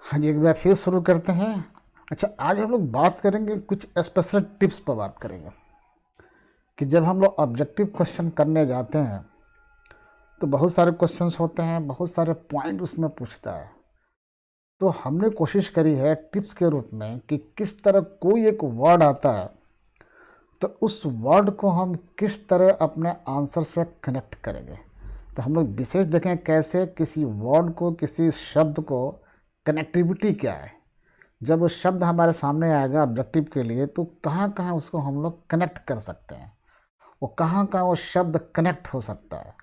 हाँ जी, एक बार फिर शुरू करते हैं। अच्छा, आज हम लोग बात करेंगे, कुछ स्पेशल टिप्स पर बात करेंगे कि जब हम लोग ऑब्जेक्टिव क्वेश्चन करने जाते हैं तो बहुत सारे क्वेश्चंस होते हैं, बहुत सारे पॉइंट उसमें पूछता है। तो हमने कोशिश करी है टिप्स के रूप में कि किस तरह कोई एक वर्ड आता है तो उस वर्ड को हम किस तरह अपने आंसर से कनेक्ट करेंगे। तो हम लोग विशेष देखें कैसे किसी वर्ड को, किसी शब्द को कनेक्टिविटी क्या है। जब वो शब्द हमारे सामने आएगा ऑब्जेक्टिव के लिए तो कहाँ कहाँ उसको हम लोग कनेक्ट कर सकते हैं, वो कहाँ कहाँ वो शब्द कनेक्ट हो सकता है।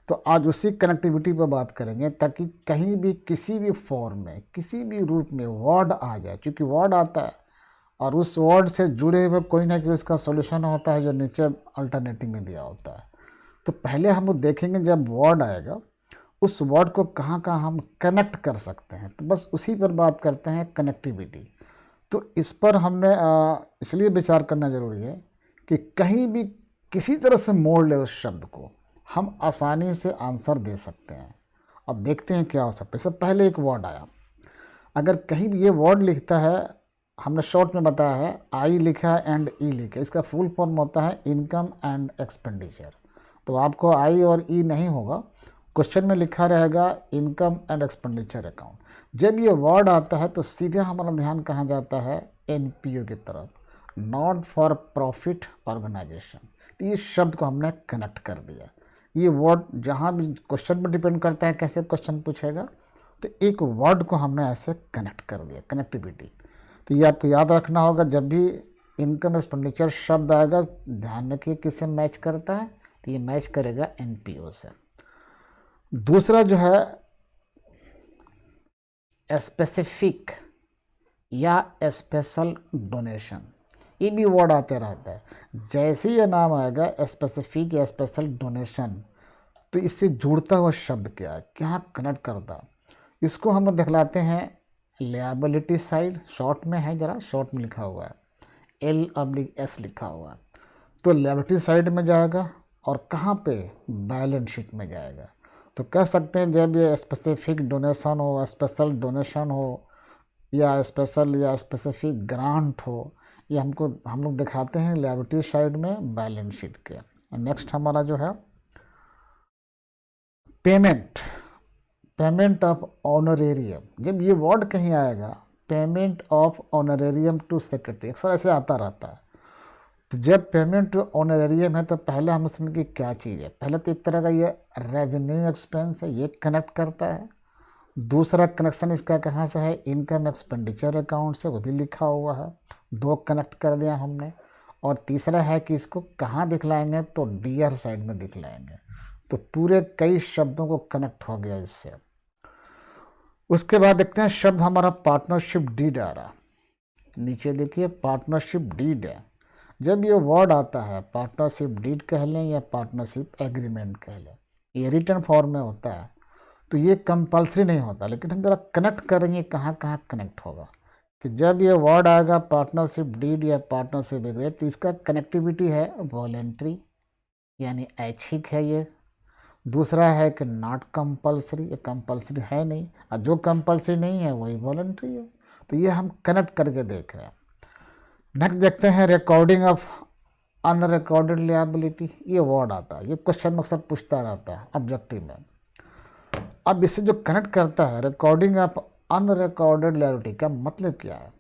तो आज उसी कनेक्टिविटी पर बात करेंगे ताकि कहीं भी किसी भी फॉर्म में, किसी भी रूप में वर्ड आ जाए, क्योंकि वर्ड आता है और उस वर्ड से जुड़े हुए कोई ना कोई उसका सॉल्यूशन होता है जो नीचे अल्टरनेटिव में दिया होता है। तो पहले हम लोग देखेंगे जब वर्ड आएगा उस वर्ड को कहाँ कहाँ हम कनेक्ट कर सकते हैं। तो बस उसी पर बात करते हैं, कनेक्टिविटी। तो इस पर हमने इसलिए विचार करना ज़रूरी है कि कहीं भी किसी तरह से मोड़ ले उस शब्द को, हम आसानी से आंसर दे सकते हैं। अब देखते हैं क्या हो सकता है। इससे पहले एक वर्ड आया, अगर कहीं भी ये वर्ड लिखता है, हमने शॉर्ट में बताया है आई लिखा है एंड ई लिखा है, इसका फुल फॉर्म होता है इनकम एंड एक्सपेंडिचर। तो आपको आई और ई नहीं होगा, क्वेश्चन में लिखा रहेगा इनकम एंड एक्सपेंडिचर अकाउंट। जब ये वर्ड आता है तो सीधे हमारा ध्यान कहाँ जाता है, एनपीओ की तरफ, नॉट फॉर प्रॉफिट ऑर्गेनाइजेशन। तो ये शब्द को हमने कनेक्ट कर दिया। ये वर्ड जहाँ भी क्वेश्चन पर डिपेंड करता है कैसे क्वेश्चन पूछेगा, तो एक वर्ड को हमने ऐसे कनेक्ट कर दिया, कनेक्टिविटी। तो ये आपको याद रखना होगा, जब भी इनकम एक्सपेंडिचर शब्द आएगा ध्यान रखिए किससे मैच करता है, तो ये मैच करेगा एनपीओ से। दूसरा जो है स्पेसिफिक या स्पेशल डोनेशन, ये भी वर्ड आते रहता है। जैसे ये नाम आएगा स्पेसिफिक या स्पेशल डोनेशन, तो इससे जुड़ता हुआ शब्द क्या है, क्या कनेक्ट करता है, इसको हम दिखलाते हैं लिएबिलिटी साइड। शॉर्ट में है, ज़रा शॉर्ट में लिखा हुआ है L/S लिखा हुआ है। तो लिएबिलिटी साइड में जाएगा और कहाँ पे, बैलेंस शीट में जाएगा। तो कह सकते हैं जब ये स्पेसिफिक डोनेशन हो, स्पेशल डोनेशन हो, या स्पेशल या स्पेसिफिक ग्रांट हो, ये हम लोग दिखाते हैं लिएबिलिटी साइड में, बैलेंस शीट के। नेक्स्ट हमारा जो है पेमेंट, पेमेंट ऑफ ऑनरेरियम। जब ये वर्ड कहीं आएगा, payment of honorarium to secretary, अक्सर ऐसे आता रहता है। तो जब पेमेंट ऑनरेरियम है तो पहले हम समझें कि क्या चीज़ है। पहले तो एक तरह का ये रेवेन्यू एक्सपेंस है, ये कनेक्ट करता है। दूसरा कनेक्शन इसका कहाँ से है, इनकम एक्सपेंडिचर अकाउंट से, वो भी लिखा हुआ है, दो कनेक्ट कर दिया हमने। और तीसरा है कि इसको कहाँ दिखलाएंगे, तो डीआर साइड में दिखलाएंगे। तो पूरे कई शब्दों को कनेक्ट हो गया इससे। उसके बाद देखते हैं शब्द हमारा पार्टनरशिप डीड आ रहा, नीचे देखिए पार्टनरशिप डीड है। जब ये वर्ड आता है, पार्टनरशिप डीड कह लें या पार्टनरशिप एग्रीमेंट कह लें, ये रिटर्न फॉर्म में होता है, तो ये कंपलसरी नहीं होता, लेकिन हम जरा कनेक्ट करेंगे कहाँ कहाँ कनेक्ट होगा। कि जब ये वर्ड आएगा पार्टनरशिप डीड या पार्टनरशिप एग्रीमेंट, तो इसका कनेक्टिविटी है वॉलेंट्री, यानी ऐच्छिक है ये। दूसरा है कि नॉट कंपलसरी, ये कंपलसरी है नहीं, और जो कंपलसरी नहीं है वही वॉलंटरी है। तो ये हम कनेक्ट करके देख रहे हैं। नेक्स्ट देखते हैं रिकॉर्डिंग ऑफ अनरिकॉर्डेड लिएबिलिटी। ये वर्ड आता है, ये क्वेश्चन अक्सर पूछता रहता है ऑब्जेक्टिव में। अब इससे जो कनेक्ट करता है रिकॉर्डिंग ऑफ अनरिकॉर्डेड लिएबिलिटी, का मतलब क्या है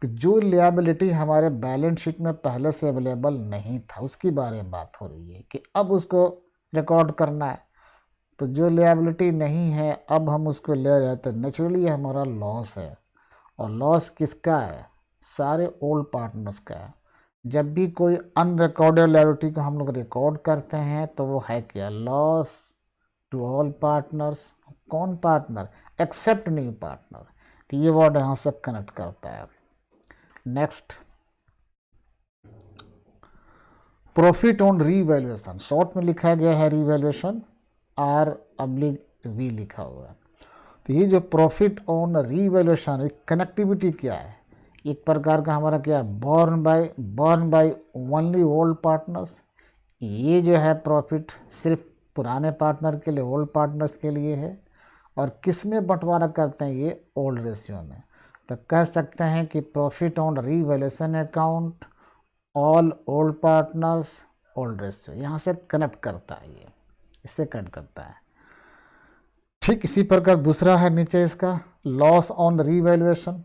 कि जो लिएबिलिटी हमारे बैलेंस शीट में पहले से अवेलेबल नहीं था, उसके बारे में बात हो रही है कि अब उसको रिकॉर्ड करना है। तो जो लिएबिलिटी नहीं है अब हम उसको ले रहे हैं, तो नेचुरली हमारा लॉस है। और लॉस किसका है, सारे ओल्ड पार्टनर्स का है। जब भी कोई अनरिकॉर्डेड लिएबिलिटी को हम लोग रिकॉर्ड करते हैं तो वो है क्या, लॉस टू ऑल पार्टनर्स। कौन पार्टनर, एक्सेप्ट न्यू पार्टनर। तो ये वर्ड यहाँ से कनेक्ट करता है। Next profit on revaluation, short में लिखा गया है रीवैल्यूएशन, R/V लिखा हुआ है। तो ये जो प्रॉफिट ऑन रीवैल्यूएशन, कनेक्टिविटी क्या है, एक प्रकार का हमारा क्या है, borne by only old partners. ये जो है प्रॉफिट सिर्फ पुराने पार्टनर के लिए, ओल्ड पार्टनर्स के लिए है। और किस में बंटवारा करते हैं, ये ओल्ड रेशियो में। तो कह सकते हैं कि profit on revaluation account, all old partners, old ratio, यहाँ से कनेक्ट करता है, ये इससे कनेक्ट करता है। ठीक इसी प्रकार दूसरा है नीचे इसका लॉस ऑन रीवैल्यूएशन।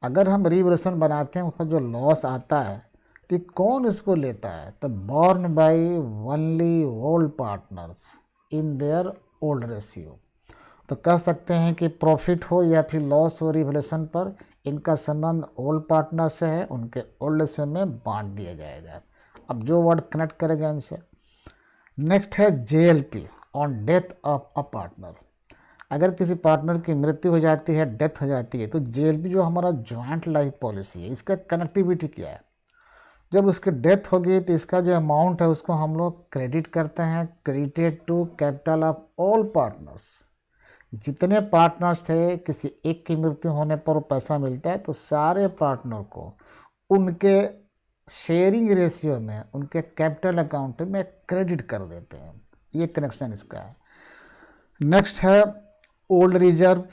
अगर हम रीवैल्यूएशन बनाते हैं उसमें जो लॉस आता है तो कौन इसको लेता है, तो borne by only old partners in their old ratio. तो कह सकते हैं कि प्रॉफिट हो या फिर लॉस हो रीवैल्यूएशन पर, इनका संबंध ओल्ड पार्टनर से है, उनके ओल्ड रेशियो में बांट दिया जाएगा। अब जो वर्ड कनेक्ट करेगा इनसे। नेक्स्ट है JLP on death of a partner. अगर किसी पार्टनर की मृत्यु हो जाती है, डेथ हो जाती है, तो जेएलपी जो हमारा जॉइंट लाइफ पॉलिसी है, इसका कनेक्टिविटी क्या है। जब उसकी डेथ हो गई तो इसका जो अमाउंट है उसको हम लोग क्रेडिट करते हैं, credited to capital of all partners. जितने पार्टनर्स थे, किसी एक की मृत्यु होने पर वो पैसा मिलता है, तो सारे पार्टनर को उनके शेयरिंग रेशियो में, उनके कैपिटल अकाउंट में क्रेडिट कर देते हैं। ये कनेक्शन इसका है। नेक्स्ट है ओल्ड रिजर्व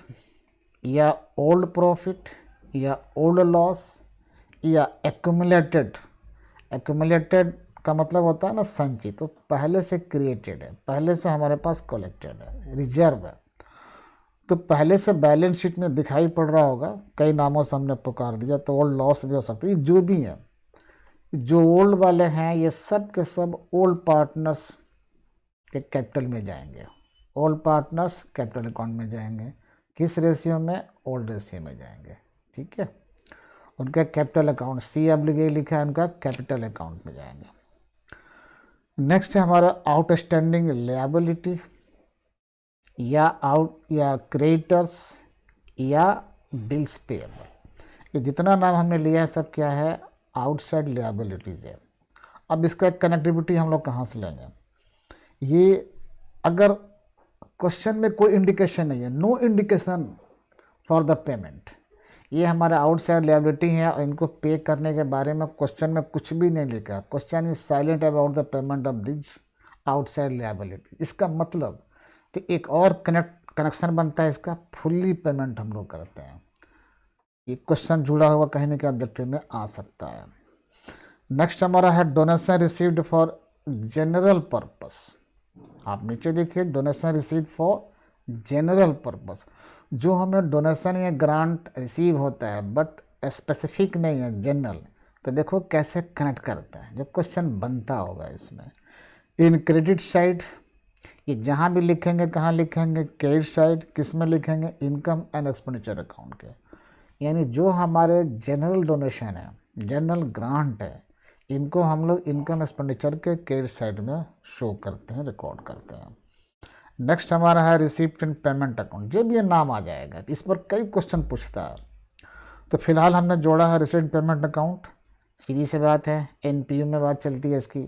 या ओल्ड प्रॉफिट या ओल्ड लॉस या एक्यूमुलेटेड। एक्यूमुलेटेड का मतलब होता है ना संचित, तो पहले से क्रिएटेड है, पहले से हमारे पास कलेक्टेड है, रिजर्व है। तो पहले से बैलेंस शीट में दिखाई पड़ रहा होगा, कई नामों से हमने पुकार दिया, तो ओल्ड लॉस भी हो सकता है। ये जो भी है, जो ओल्ड वाले हैं, ये सब के सब ओल्ड पार्टनर्स के कैपिटल में जाएंगे। ओल्ड पार्टनर्स कैपिटल अकाउंट में जाएंगे, किस रेशियो में, ओल्ड रेशियो में जाएंगे। ठीक है, उनका कैपिटल अकाउंट सी ऑब्लिगे लिखा है, उनका कैपिटल अकाउंट में जाएंगे। नेक्स्ट है हमारा आउटस्टैंडिंग लायबिलिटी या क्रेडिटर्स या बिल्स पेएबल। ये जितना नाम हमने लिया है सब क्या है, आउटसाइड लायबिलिटीज़ है। अब इसका कनेक्टिविटी हम लोग कहाँ से लेंगे, ये अगर क्वेश्चन में कोई इंडिकेशन नहीं है, no indication for the payment, ये हमारा आउटसाइड लायबिलिटी है और इनको पे करने के बारे में क्वेश्चन में कुछ भी नहीं लिखा। Question is silent about the payment of this outside liability. इसका मतलब तो एक और कनेक्शन बनता है इसका, फुल्ली पेमेंट हम लोग करते हैं। ये क्वेश्चन जुड़ा हुआ कहीं ना कहीं ऑब्जेक्टिव में आ सकता है। नेक्स्ट हमारा है donation received for general purpose. आप नीचे देखिए, donation received for general purpose. जो हमें डोनेशन या ग्रांट रिसीव होता है बट स्पेसिफिक नहीं है, जनरल, तो देखो कैसे कनेक्ट करता है, जो क्वेश्चन बनता होगा इसमें। इन क्रेडिट साइड, ये जहाँ भी लिखेंगे, कहाँ लिखेंगे, क्रेडिट साइड, किस में लिखेंगे, इनकम एंड एक्सपेंडिचर अकाउंट के। यानी जो हमारे जनरल डोनेशन है, जनरल ग्रांट है, इनको हम लोग इनकम एक्सपेंडिचर के क्रेडिट साइड में शो करते हैं, रिकॉर्ड करते हैं। नेक्स्ट हमारा है रिसिप्ट एंड पेमेंट अकाउंट। जब ये नाम आ जाएगा इस पर कई क्वेश्चन पूछता है, तो फिलहाल हमने जोड़ा है रिसिप्ट पेमेंट अकाउंट। सीधी सी बात है, एनपीयू में बात चलती है इसकी।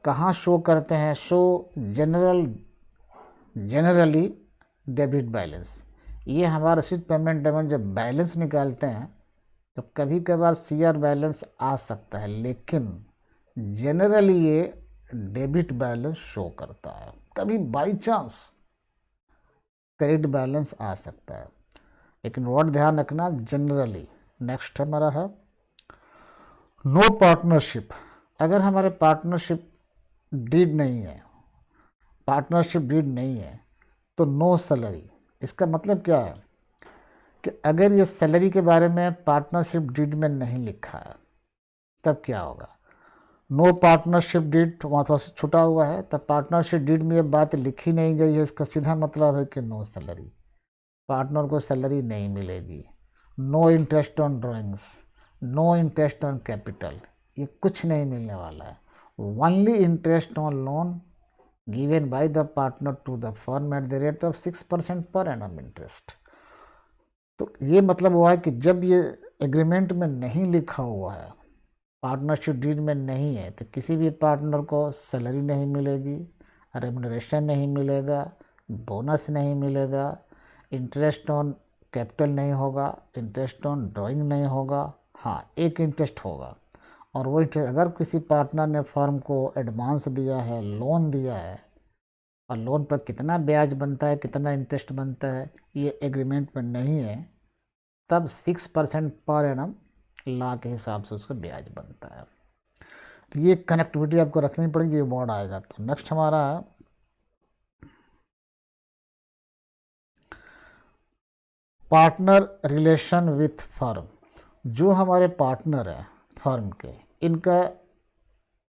कहाँ शो करते हैं, शो जनरली डेबिट बैलेंस। ये हमारा रिसिप्ट पेमेंट अकाउंट जब बैलेंस निकालते हैं तो कभी कभार सीआर बैलेंस आ सकता है, लेकिन जनरली ये डेबिट बैलेंस शो करता है। कभी बाई चांस क्रेडिट बैलेंस आ सकता है, लेकिन वर्ड ध्यान रखना, जनरली। नेक्स्ट हमारा है नो पार्टनरशिप। अगर हमारे पार्टनरशिप डीड नहीं है, पार्टनरशिप डीड नहीं है, तो नो सैलरी। इसका मतलब क्या है कि अगर ये सैलरी के बारे में पार्टनरशिप डीड में नहीं लिखा है, तब क्या होगा, नो पार्टनरशिप डीड वहाँ थोड़ा सा छुटा हुआ है, तब पार्टनरशिप डीड में ये बात लिखी नहीं गई है, इसका सीधा मतलब है कि नो सैलरी, पार्टनर को सैलरी नहीं मिलेगी। No interest on drawings, no interest on capital, ये कुछ नहीं मिलने वाला है। Only interest on loan given by the partner to the firm at the rate of 6% per annum interest. तो ये मतलब हुआ है कि जब ये एग्रीमेंट में नहीं लिखा हुआ है, पार्टनरशिप डीड में नहीं है, तो किसी भी पार्टनर को सैलरी नहीं मिलेगी, रेमुनरेशन नहीं मिलेगा, बोनस नहीं मिलेगा, इंटरेस्ट ऑन कैपिटल नहीं होगा, इंटरेस्ट ऑन ड्राइंग नहीं होगा। हाँ, एक इंटरेस्ट होगा, और वो इंटरेस्ट अगर किसी पार्टनर ने फर्म को एडवांस दिया है, लोन दिया है, और लोन पर कितना ब्याज बनता है, कितना इंटरेस्ट बनता है, ये एग्रीमेंट में नहीं है, तब 6% पर एनम लॉ के हिसाब से उसका ब्याज बनता है। तो ये कनेक्टिविटी आपको रखनी पड़ेगी, ये वर्ड आएगा। तो नेक्स्ट हमारा पार्टनर रिलेशन विथ फर्म। जो हमारे पार्टनर हैं फर्म के, इनका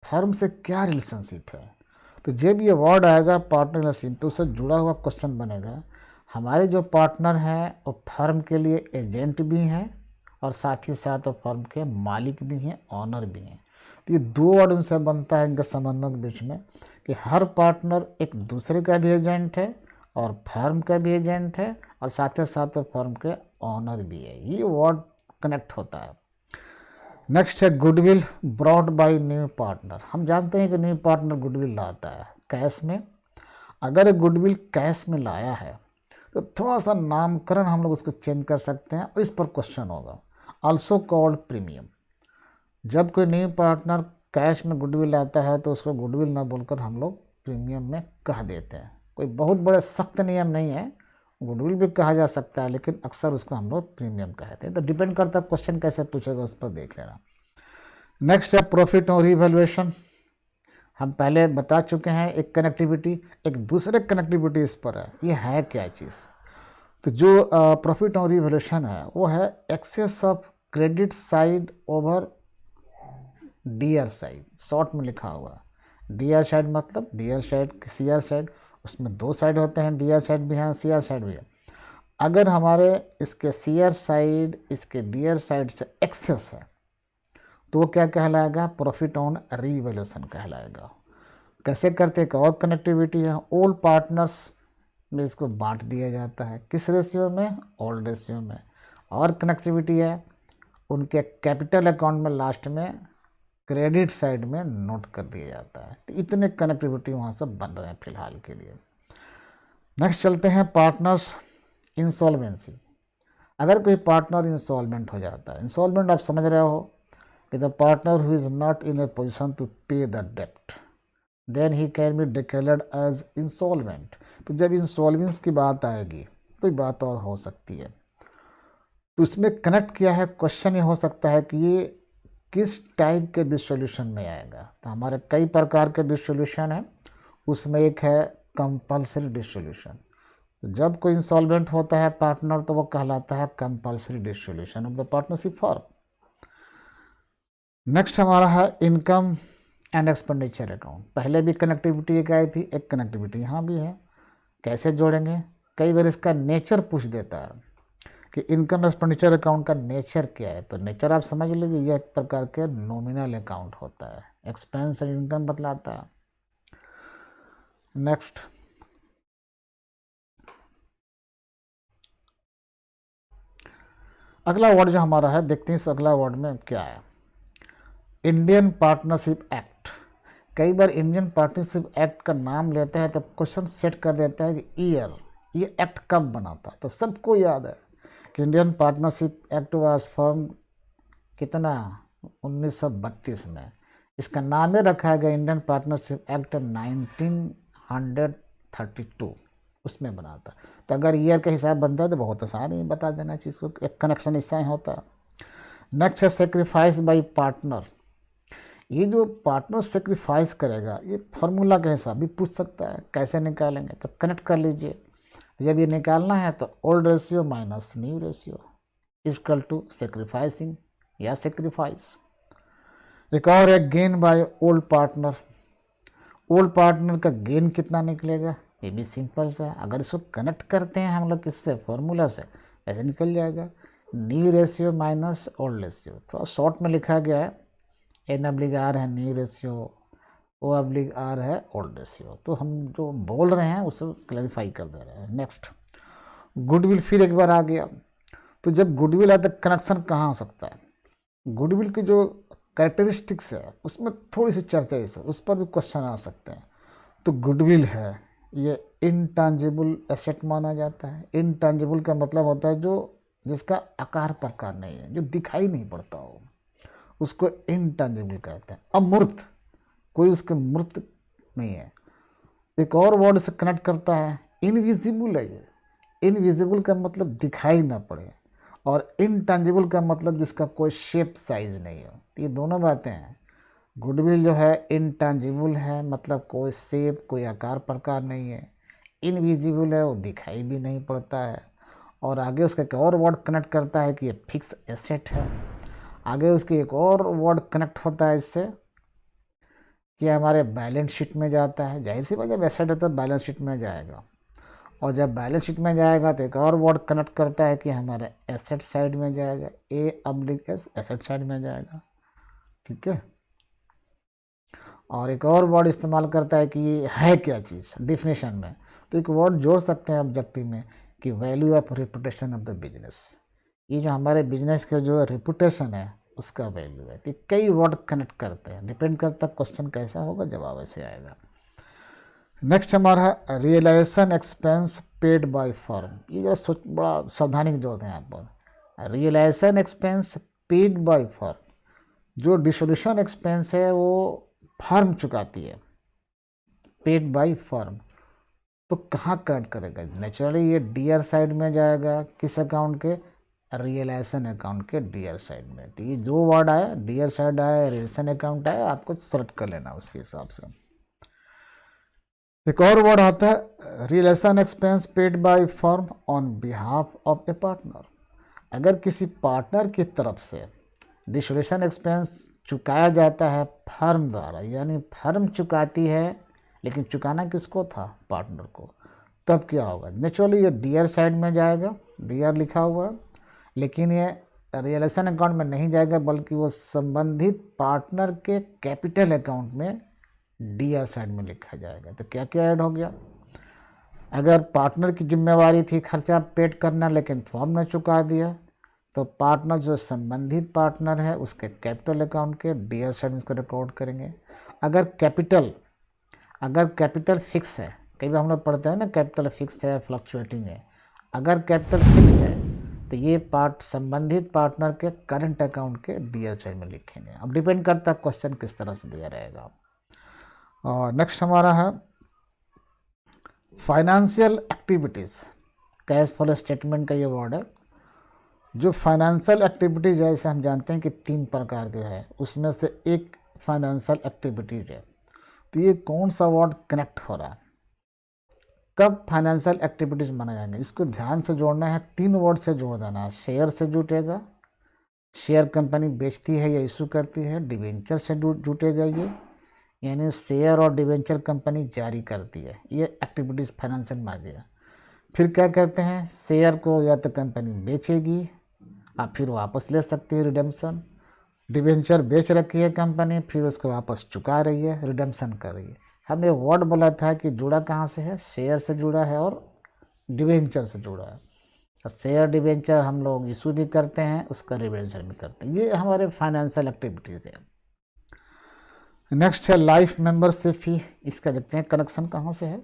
फर्म से क्या रिलेशनशिप है। तो जब ये वर्ड आएगा पार्टनर रिलेशनशिप, तो उससे जुड़ा हुआ क्वेश्चन बनेगा, हमारे जो पार्टनर हैं वो फर्म के लिए एजेंट भी हैं और साथ ही साथ वो फर्म के मालिक भी हैं, ऑनर भी हैं। तो ये दो वर्ड उनसे बनता है इनके संबंधों के बीच में कि हर पार्टनर एक दूसरे का भी एजेंट है और फर्म का भी एजेंट है और साथ ही साथ फर्म के ऑनर भी है। ये वर्ड कनेक्ट होता है। नेक्स्ट है goodwill brought by new partner. हम जानते हैं कि न्यू पार्टनर गुडविल लाता है कैश में। अगर गुडविल कैश में लाया है तो थोड़ा सा नामकरण हम लोग उसको चेंज कर सकते हैं और इस पर क्वेश्चन होगा। Also called premium. जब कोई न्यू पार्टनर कैश में गुडविल लाता है तो उसको गुडविल ना बोलकर हम लोग प्रीमियम में कह देते हैं। कोई बहुत बड़े सख्त नियम नहीं है, गुडविल भी कहा जा सकता है, लेकिन अक्सर उसको हम लोग प्रीमियम कहते हैं। तो डिपेंड करता है क्वेश्चन कैसे पूछेगा, उस पर देख लेना। नेक्स्ट है प्रॉफिट और रिवैल्यूएशन। हम पहले बता चुके हैं, एक कनेक्टिविटी, एक दूसरे कनेक्टिविटी इस पर है। ये है क्या चीज़? तो जो प्रॉफिट और रिवैल्यूएशन है वो है excess of credit side over DR side. Short में लिखा हुआ डीआर साइड मतलब डीआर साइड सीआर साइड, उसमें दो साइड होते हैं, डीआर साइड भी है, सीआर साइड भी है। अगर हमारे इसके सीआर साइड इसके डीआर साइड से एक्सेस है तो वो क्या कहलाएगा? प्रॉफिट ऑन रीवैल्यूएशन कहलाएगा। कैसे करते हैं? एक और कनेक्टिविटी है, ऑल पार्टनर्स में इसको बांट दिया जाता है। किस रेशियो में? ऑल रेशियो में। और कनेक्टिविटी है, उनके कैपिटल अकाउंट में लास्ट में क्रेडिट साइड में नोट कर दिया जाता है। तो इतने कनेक्टिविटी वहाँ से बन रहे हैं फिलहाल के लिए। नेक्स्ट चलते हैं पार्टनर्स इंसॉल्वेंसी। अगर कोई पार्टनर इंसॉल्वेंट हो जाता है, इंसॉल्वेंट आप समझ रहे हो कि the partner who is not in a position to pay the डेप्ट then he can be declared as insolvent. तो जब इंसॉल्वेंस की बात आएगी तो बात और हो सकती है। तो इसमें कनेक्ट किया है, क्वेश्चन ये हो सकता है कि ये किस टाइप के डिसोल्यूशन में आएगा। तो हमारे कई प्रकार के डिसोल्यूशन है, उसमें एक है कंपल्सरी डिसोल्यूशन। तो जब कोई इंसॉल्वेंट होता है पार्टनर तो वो कहलाता है compulsory dissolution of the partnership form. Next हमारा है इनकम एंड एक्सपेंडिचर अकाउंट। पहले भी कनेक्टिविटी एक आई थी, एक कनेक्टिविटी यहाँ भी है। कैसे जोड़ेंगे? कई बार इसका नेचर पूछ देता है कि इनकम एक्सपेंडिचर अकाउंट का नेचर क्या है। तो नेचर आप समझ लीजिए, यह एक प्रकार के नॉमिनल अकाउंट होता है, एक्सपेंस एंड इनकम बतलाता है। नेक्स्ट अगला वर्ड जो हमारा है, देखते हैं इस अगला वर्ड में क्या है। Indian partnership act. कई बार इंडियन पार्टनरशिप एक्ट का नाम लेते हैं तो क्वेश्चन सेट कर देता है कि ईयर, ये एक्ट कब बना था। तो सबको याद है कि Indian partnership act was form कितना 1932 में। इसका नाम ही रखा गया इंडियन पार्टनरशिप एक्ट 1932, उसमें बना था। तो अगर ईयर का हिसाब बनता है तो बहुत आसान ही बता देना चीज़ को, एक कनेक्शन इससे ही होता। नेक्स्ट है सेक्रीफाइस बाय पार्टनर। ये जो पार्टनर सेक्रीफाइस करेगा ये फार्मूला के हिसाब भी पूछ सकता है, कैसे निकालेंगे? तो कनेक्ट कर लीजिए। जब ये निकालना है तो old ratio minus new ratio equal to sacrificing या सेक्रीफाइस। एक और है gain by old partner. Old partner का गेन कितना निकलेगा? ये भी सिंपल सा है। अगर इसको कनेक्ट करते हैं हम लोग किससे? फॉर्मूला से, ऐसे निकल जाएगा new ratio minus old ratio. थोड़ा शॉर्ट में लिखा गया है, N/R है न्यू रेशियो, O/R है ओल्ड रेशियो। तो हम जो बोल रहे हैं उसे क्लैरिफाई कर दे रहे हैं। नेक्स्ट गुडविल फिर एक बार आ गया। तो जब गुडविल आता है कनेक्शन कहाँ हो सकता है? गुडविल की जो कैरेक्टरिस्टिक्स है उसमें थोड़ी सी चर्चा है, उस पर भी क्वेश्चन आ सकते हैं। तो गुडविल है ये इनटेंजिबल एसेट माना जाता है। इनटेंजिबल का मतलब होता है जो जिसका आकार प्रकार नहीं है, जो दिखाई नहीं पड़ता हो, उसको इनटेंजिबल कहते हैं। अमूर्त, कोई उसके मूर्त नहीं है। एक और वर्ड से कनेक्ट करता है, इनविजिबल है ये। इनविजिबल का मतलब दिखाई ना पड़े, और इनटेंजिबल का मतलब जिसका कोई शेप साइज नहीं हो। तो ये दोनों बातें हैं। गुडविल जो है इनटेंजिबल है, मतलब कोई शेप कोई आकार प्रकार नहीं है। इनविजिबल है, वो दिखाई भी नहीं पड़ता है। और आगे उसका एक और वर्ड कनेक्ट करता है कि ये फिक्स एसेट है। आगे उसके एक और वर्ड कनेक्ट होता है इससे कि हमारे बैलेंस शीट में जाता है। जाहिर सी बात, जब एसेट है तो बैलेंस शीट में जाएगा, और जब बैलेंस शीट में जाएगा तो एक और वर्ड कनेक्ट करता है कि हमारे एसेट साइड में जाएगा, A/S एसेट साइड में जाएगा। ठीक है। और एक और वर्ड इस्तेमाल करता है कि ये है क्या चीज़ डिफिनेशन में। तो एक वर्ड जोड़ सकते हैं ऑब्जेक्टिव में कि value of reputation of the business. ये जो हमारे बिजनेस के जो रेपुटेशन है उसका वैल्यू है। कि कई वर्ड कनेक्ट करते हैं, डिपेंड करता है क्वेश्चन कैसा होगा, जवाब ऐसे आएगा। नेक्स्ट हमारा realisation expense paid by firm. ये जरा सोच, बड़ा सावधानी की जरूरत है यहाँ पर। Realisation expense paid by firm, जो डिसोल्यूशन एक्सपेंस है वो फर्म चुकाती है, पेड बाय फर्म। तो कहाँ कनेक्ट करेगा? नेचुरली ये डीआर साइड में जाएगा, किस अकाउंट के? रियलाइजेशन अकाउंट के डीआर साइड में। तो ये जो वर्ड आया, डीआर साइड आया, रियलाइजेशन अकाउंट आया, आपको सेलेक्ट कर लेना उसके हिसाब से। एक और वर्ड आता है realisation expense paid by firm on behalf of a partner. अगर किसी पार्टनर की तरफ से डिसोल्यूशन एक्सपेंस चुकाया जाता है फर्म द्वारा, यानी फर्म चुकाती है, लेकिन चुकाना किसको था? पार्टनर को। तब क्या होगा? नेचुरली ये डीआर साइड में जाएगा, डीआर लिखा हुआ है, लेकिन ये रियलाइजेशन अकाउंट में नहीं जाएगा, बल्कि वो संबंधित पार्टनर के कैपिटल अकाउंट में डीआर साइड में लिखा जाएगा। तो क्या क्या ऐड हो गया? अगर पार्टनर की जिम्मेवारी थी खर्चा पेड करना, लेकिन फर्म ने चुका दिया, तो पार्टनर जो संबंधित पार्टनर है उसके कैपिटल अकाउंट के डीआर साइड में इसको रिकॉर्ड करेंगे। अगर कैपिटल फिक्स है, कई बार हम लोग पढ़ते हैं ना कैपिटल फिक्स है, फ्लक्चुएटिंग है। अगर कैपिटल फिक्स है तो ये संबंधित पार्टनर के करंट अकाउंट के डीआर साइड में लिखेंगे। अब डिपेंड करता है क्वेश्चन किस तरह से दिया रहेगा। और नेक्स्ट हमारा है financial activities. Cash flow statement का ये वर्ड है। जो फाइनेंशियल एक्टिविटीज़ है, इसे हम जानते हैं कि 3 प्रकार के हैं, उसमें से एक फाइनेंशियल एक्टिविटीज़ है। तो ये कौन सा वर्ड कनेक्ट हो रहा है? कब फाइनेंशियल एक्टिविटीज़ माना जाएंगे? इसको ध्यान से जोड़ना है, 3 वर्ड से जोड़ देना है। शेयर से जुटेगा, शेयर कंपनी बेचती है या इशू करती है। डिवेंचर से जुटेगा ये, यानी शेयर और डिवेंचर कंपनी जारी करती है। ये एक्टिविटीज़ फाइनेंशियल में आ गया। फिर क्या करते हैं? शेयर को या तो कंपनी बेचेगी और फिर वापस ले सकती है, रिडेम्पशन। डिवेंचर बेच रखी है कंपनी, फिर उसको वापस चुका रही है, रिडेम्पशन कर रही है। हमने वर्ड बोला था कि जुड़ा कहाँ से है? शेयर से जुड़ा है और डिवेंचर से जुड़ा है। तो शेयर डिवेंचर हम लोग इशू भी करते हैं, उसका रिडेम्पशन भी करते हैं। ये हमारे फाइनेंशियल एक्टिविटीज़ है। नेक्स्ट है लाइफ मेंबरशिप फी। इसका देखते हैं कनेक्शन कहाँ से है।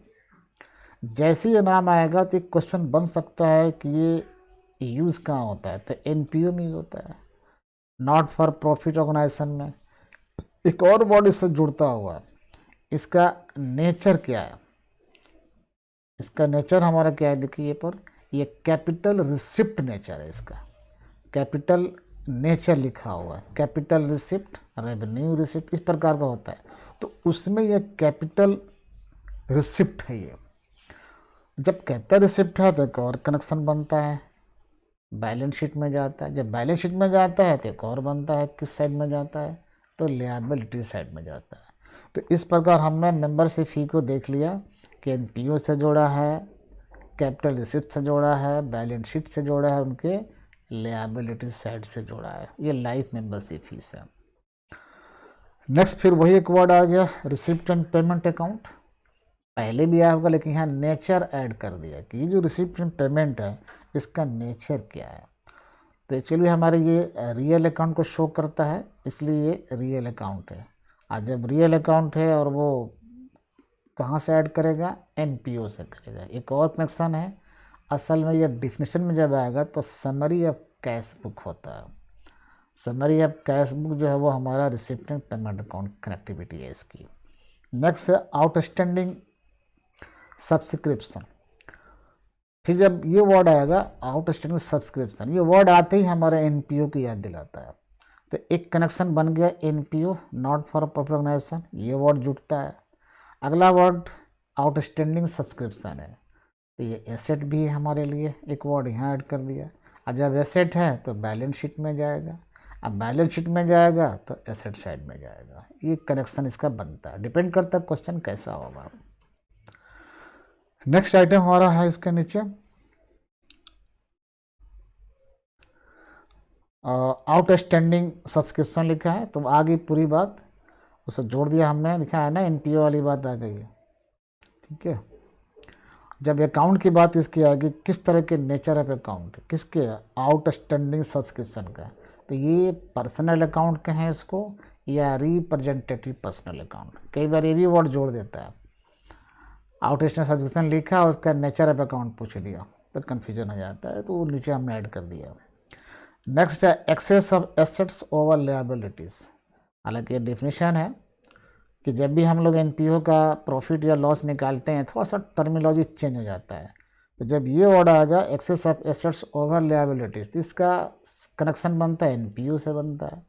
जैसे ये नाम आएगा तो एक क्वेश्चन बन सकता है कि ये यूज़ कहाँ होता है? तो एनपीओ में यूज़ होता है, नॉट फॉर प्रॉफिट ऑर्गेनाइजेशन में। एक और वर्ड इससे जुड़ता हुआ है, इसका नेचर क्या है? इसका नेचर हमारा क्या है? देखिए पर ये कैपिटल रिसिप्ट नेचर है इसका। कैपिटल नेचर लिखा हुआ है, कैपिटल रिसिप्ट, रेवेन्यू रिसिप्ट, इस प्रकार का होता है। तो उसमें यह कैपिटल रिसिप्ट है। ये जब कैपिटल रिसिप्ट है तो एक और कनेक्शन बनता है, बैलेंस शीट में जाता है। जब बैलेंस शीट में जाता है तो एक और बनता है, किस साइड में जाता है? तो लिएबिलिटी साइड में जाता है। तो इस प्रकार हमने मेंबरशिप फी को देख लिया कि एनपीओ से जोड़ा है, कैपिटल रिसिप्ट से जोड़ा है, बैलेंस शीट से जोड़ा है, उनके लिएबिलिटी साइड से जोड़ा है। ये लाइफ मेंबरशिप फीस है। नेक्स्ट फिर वही एक वर्ड आ गया, रिसिप्ट एंड पेमेंट अकाउंट। पहले भी आया होगा, लेकिन यहाँ नेचर ऐड कर दिया कि ये जो रिसिप्ट एंड पेमेंट है इसका नेचर क्या है। तो एक्चुअली हमारे ये रियल अकाउंट को शो करता है, इसलिए ये रियल अकाउंट है। और जब रियल अकाउंट है और वो कहाँ से ऐड करेगा? एनपीओ से करेगा। एक और कनेक्शन है, असल में ये डिफिनेशन में जब आएगा तो समरी ऑफ कैश बुक होता है। समरी ऑफ कैश बुक जो है वो हमारा receipt and payment account connectivity है इसकी। नेक्स्ट है आउटस्टैंडिंग सब्सक्रिप्शन। फिर जब ये वर्ड आएगा आउटस्टैंडिंग सब्सक्रिप्शन, ये वर्ड आते ही हमारे एनपीओ की याद दिलाता है। तो एक कनेक्शन बन गया NPO, not for profit organisation, ये वर्ड जुड़ता है। अगला वर्ड आउटस्टैंडिंग सब्सक्रिप्शन है, तो ये एसेट भी है हमारे लिए, एक वर्ड यहाँ ऐड कर दिया। और जब एसेट है तो बैलेंस शीट में जाएगा, अब बैलेंस शीट में जाएगा तो एसेट साइड में जाएगा। ये कनेक्शन इसका बनता है, डिपेंड करता है क्वेश्चन कैसा होगा। नेक्स्ट आइटम हमारा है इसके नीचे आउटस्टैंडिंग सब्सक्रिप्शन लिखा है, तो आगे पूरी बात उसे जोड़ दिया हमने, लिखा है ना एनपीओ वाली बात आ गई है। ठीक है, जब अकाउंट की बात इसकी आएगी, किस तरह के नेचर ऑफ अकाउंट, किसके, आउटस्टैंडिंग सब्सक्रिप्शन का, तो ये पर्सनल अकाउंट के हैं इसको, या रिप्रेजेंटेटिव पर्सनल अकाउंट। कई बार ये भी वर्ड जोड़ देता है, आउटस्टैंडिंग सब्सक्रिप्शन लिखा, उसका नेचर ऑफ अकाउंट पूछ दिया तो कन्फ्यूजन हो जाता है, तो वो नीचे हमने ऐड कर दिया। नेक्स्ट है excess of assets over liabilities. हालांकि ये डेफिनेशन है कि जब भी हम लोग एनपीओ का प्रॉफिट या लॉस निकालते हैं, थोड़ा सा टर्मिनोलॉजी चेंज हो जाता है। तो जब ये वर्ड आएगा excess of assets over liabilities, तो इसका कनेक्शन बनता है एनपीओ से बनता है।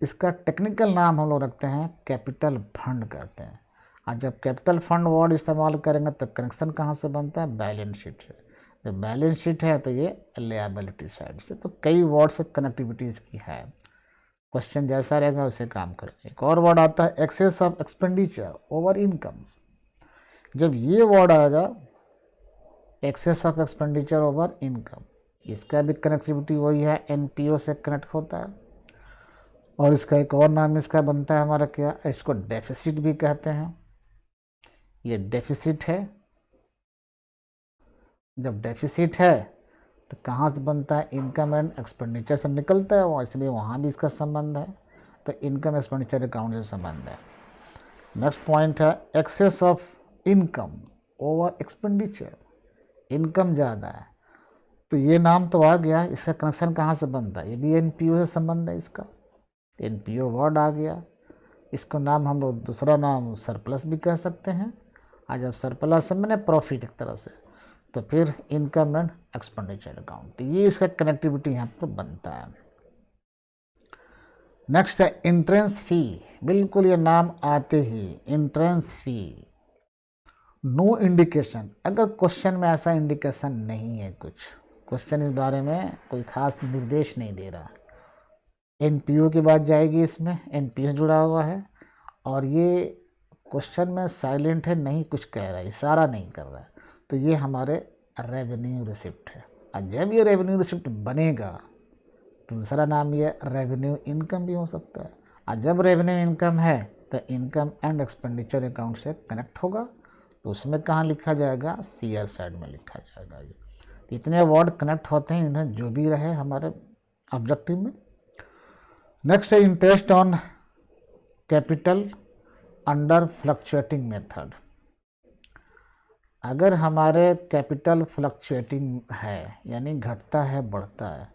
इसका टेक्निकल नाम हम लोग रखते हैं कैपिटल फंड कहते हैं। और जब कैपिटल फंड वर्ड इस्तेमाल करेंगे तो कनेक्शन कहाँ से बनता है, बैलेंस शीट से। जब बैलेंस शीट है तो ये लायबिलिटी साइड से। तो कई वर्ड से कनेक्टिविटी इसकी है, क्वेश्चन जैसा रहेगा उसे काम करेंगे। एक और वर्ड आता है excess of expenditure over incomes. जब ये वर्ड आएगा excess of expenditure over income, इसका भी कनेक्टिविटी वही है, एनपीओ से कनेक्ट होता है। और इसका एक और नाम इसका बनता है हमारा क्या, इसको डेफिसिट भी कहते हैं। ये डेफिसिट है, जब डेफिसिट है तो कहाँ से बनता है, इनकम एंड एक्सपेंडिचर से निकलता है वो, इसलिए वहाँ भी इसका संबंध है। तो इनकम एक्सपेंडिचर अकाउंट से संबंध है। नेक्स्ट पॉइंट है excess of income over expenditure. Income ज़्यादा है तो ये नाम तो आ गया, इसका कनेक्शन कहाँ से बनता है, ये भी एनपीओ से संबंध है इसका, एनपीओ वर्ड आ गया। इसको नाम हम लोग दूसरा नाम सरप्लस भी कह सकते हैं। आज जब सरप्लस मैंने प्रॉफिट एक तरह से, तो फिर इनकम एंड एक्सपेंडिचर अकाउंट, तो ये इसका कनेक्टिविटी यहाँ पर बनता है। नेक्स्ट है इंट्रेंस फी। बिल्कुल ये नाम आते ही इंट्रेंस फी, नो इंडिकेशन। अगर क्वेश्चन में ऐसा इंडिकेशन नहीं है, कुछ क्वेश्चन इस बारे में कोई खास निर्देश नहीं दे रहा, एनपीओ की बात जाएगी, इसमें एनपीओ जुड़ा हुआ है और ये क्वेश्चन में साइलेंट है, नहीं कुछ कह रहा है, इशारा नहीं कर रहा है, तो ये हमारे रेवेन्यू रिसिप्ट है। और जब ये रेवेन्यू रिसिप्ट बनेगा तो दूसरा नाम ये रेवेन्यू इनकम भी हो सकता है। और जब रेवेन्यू इनकम है तो इनकम एंड एक्सपेंडिचर अकाउंट से कनेक्ट होगा, तो उसमें कहाँ लिखा जाएगा, सीआर साइड में लिखा जाएगा। ये तो इतने वर्ड कनेक्ट होते हैं, इन्हें जो भी रहे हमारे ऑब्जेक्टिव में। नेक्स्ट है interest on capital under fluctuating method. अगर हमारे कैपिटल फ्लक्चुएटिंग है, यानी घटता है बढ़ता है,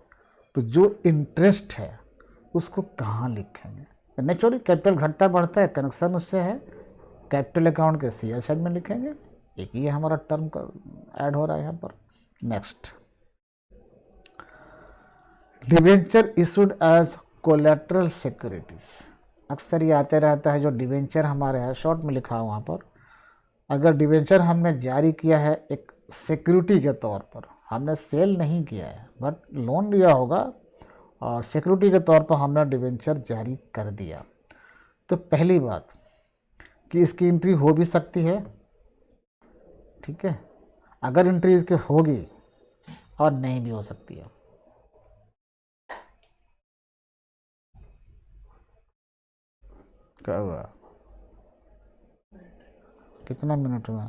तो जो इंटरेस्ट है उसको कहाँ लिखेंगे। नेचुरली कैपिटल घटता बढ़ता है, कनेक्शन उससे है, कैपिटल अकाउंट के सीआर साइड में लिखेंगे। एक ये हमारा टर्म का ऐड हो रहा है यहाँ पर। Next, debenture issued as collateral securities. अक्सर ये आते रहता है, जो डिवेंचर हमारे है शॉर्ट में लिखा है वहाँ पर। अगर डिवेंचर हमने जारी किया है एक सिक्योरिटी के तौर पर, हमने सेल नहीं किया है बट लोन लिया होगा और सिक्योरिटी के तौर पर हमने डिवेंचर जारी कर दिया, तो पहली बात कि इसकी एंट्री हो भी सकती है, ठीक है। अगर एंट्री इसकी होगी और नहीं भी हो सकती है। क्या हुआ, कितना मिनट हुआ?